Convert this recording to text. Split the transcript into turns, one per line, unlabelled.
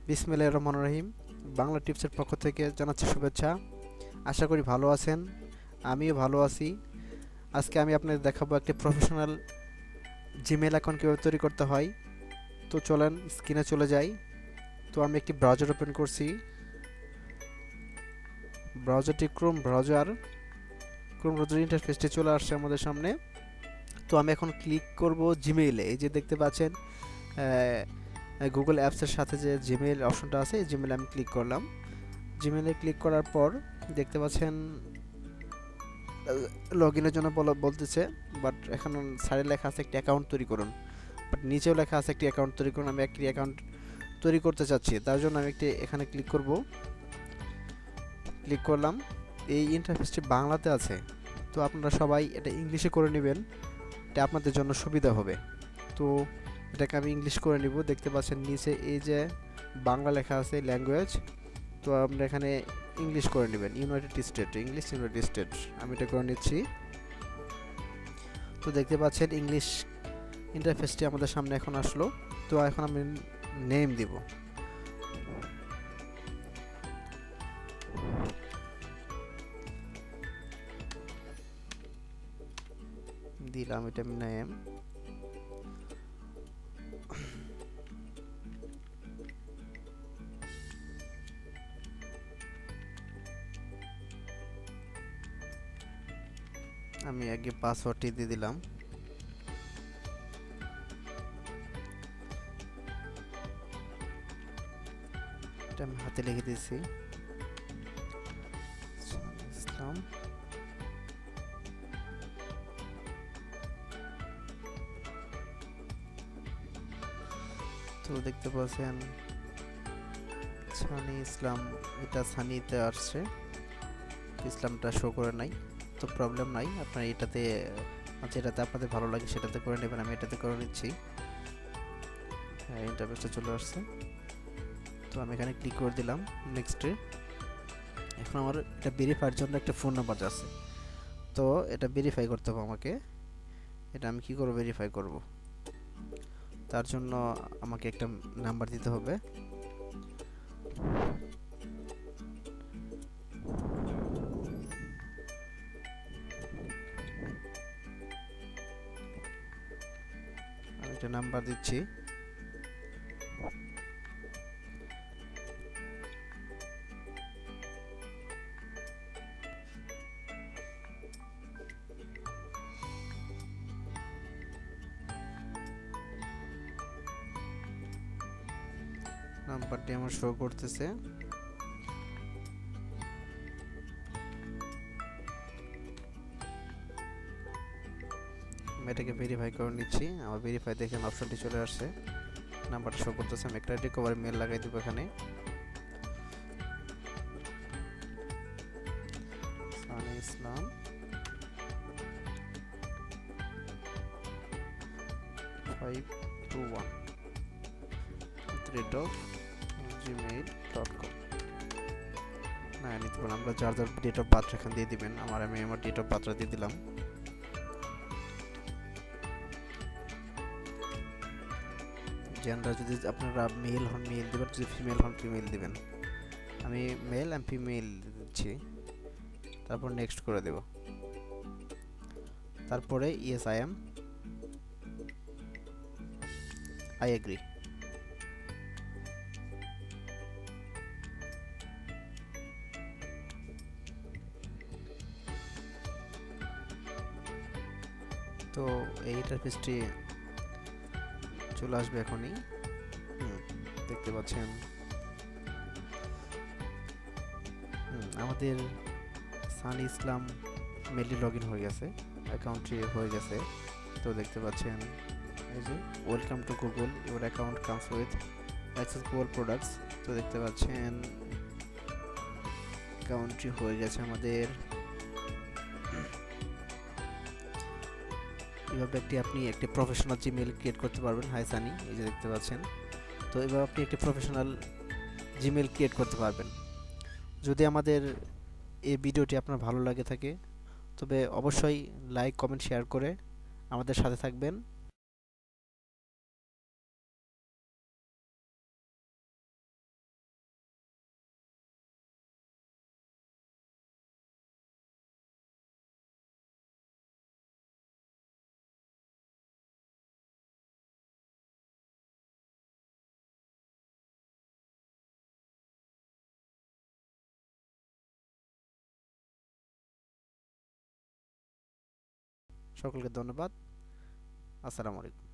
বিসমিল্লাহির রহমানির রহিম। বাংলা টিপসের পক্ষ থেকে জানাচ্ছি শুভেচ্ছা। আশা করি ভালো আছেন, আমিও ভালো আছি। আজকে আমি আপনাদের দেখাবো একটি প্রফেশনাল জিমেইল অ্যাকাউন্ট কীভাবে তৈরি করতে হয়। তো চলেন স্ক্রিনে চলে যাই। তো আমি একটি ব্রাউজার ওপেন করছি। ব্রাউজারটি ক্রোম ব্রাউজার ইন্টারফেসটি চলে আসছে আমাদের সামনে। তো আমি এখন ক্লিক করব জিমেইলে। এই যে দেখতে পাচ্ছেন গুগল অ্যাপসের সাথে যে জিমেইল অপশনটা আছে, এই জিমেইলে আমি ক্লিক করলাম। জিমেইলে ক্লিক করার পর দেখতে পাচ্ছেন লগ ইনের জন্য বলতেছে, বাট এখন সাইডে লেখা আছে একটি অ্যাকাউন্ট তৈরি করুন, বাট নিচেও লেখা আছে একটি অ্যাকাউন্ট তৈরি করুন। আমি একটি অ্যাকাউন্ট তৈরি করতে চাচ্ছি, তার জন্য আমি একটি এখানে ক্লিক করব। ক্লিক করলাম। এই ইন্টারফেসটি বাংলাতে আছে, তো আপনারা সবাই এটা ইংলিশে করে নেবেন, এটা আপনাদের জন্য সুবিধা হবে। তো এটাকে আমি ইংলিশ করে নিব। দেখতে পাচ্ছেন নিচে এই যে বাংলা লেখা আছে ল্যাঙ্গুয়েজ, তো আমরা এখানে ইংলিশ করে নেবেন, United state, English United state. আমি এটা করে নিচ্ছি। তো দেখতে পাচ্ছেন ইংলিশ ইন্টারফেসটি আমাদের সামনে এখন আসলো। তো এখন আমি নেম দিব। দিলাম এটা নেম। আমি আগে পাসওয়ার্ডটি দিয়ে দিলাম। এটা আমি হাতে লিখে দিয়েছি, ইসলাম। তো দেখতে পাচ্ছেন সানি ইসলাম, এটা সানিতে আসছে, ইসলামটা শো করে নাই। তো প্রবলেম নাই, আপনার এটাতে যেটাতে আপনাদের ভালো লাগে সেটাতে করে নেবেন। আমি এটাতে করে নিচ্ছি। হ্যাঁ, ইন্টারফেসটা চলে আসছে। তো আমি এখানে ক্লিক করে দিলাম নেক্সটে। এখন আমার এটা ভেরিফাইয়ের জন্য একটা ফোন নাম্বার আছে, তো এটা ভেরিফাই করতে হবে আমাকে। এটা আমি কি করে ভেরিফাই করব? তার জন্য আমাকে একটা নাম্বার দিতে হবে। আমি একটা নাম্বার দিচ্ছি। নাম্বারটি আমার শো করতেছে। আমি এটাকে ভেরিফাই করে নিচ্ছি। আমার ভেরিফাই দেখেন অপশনটি চলে আসছে, নাম্বারটা শো করতেছে। আমি একটা রিকভারি মেল লাগাই দেবো এখানে। সানি ইসলাম 521@gmail.com। না, নিতে পারেন, আমরা যার যার ডেট অফ বার্থ এখানে দিয়ে দিবেন। আমি আমার ডেট অফ বার্থটা দিয়ে দিলাম। জেন্ডার যদি আপনারা মেল হন মেল দিবেন, যদি ফিমেল হন ফিমেল দিবেন। আমি মেল এন্ড ফিমেল দিচ্ছি, তারপর নেক্সট করে দেব। তারপরে ইয়েস আই এগ্রি। তো এই ইন্টারফেসটি চলে আসবে এখনই। দেখতে পাচ্ছেন আমাদের সানি ইসলাম মেইলটি লগ ইন হয়ে গেছে, অ্যাকাউন্টটি হয়ে গেছে। তো দেখতে পাচ্ছেন এই যে welcome to Google, your account comes with access Google products. তো দেখতে পাচ্ছেন অ্যাকাউন্টটি হয়ে গেছে আমাদের। এভাবে আপনি একটি প্রফেশনাল জিমেইল ক্রিয়েট করতে পারবেন। হাই সানি, এই যে দেখতে পাচ্ছেন। তো এভাবে আপনি একটি প্রফেশনাল জিমেইল ক্রিয়েট করতে পারবেন। যদি আমাদের এই ভিডিওটি আপনার ভালো লাগে থাকে, তবে অবশ্যই লাইক কমেন্ট শেয়ার করে আমাদের সাথে থাকবেন। সকলকে ধন্যবাদ। আসসালামু আলাইকুম।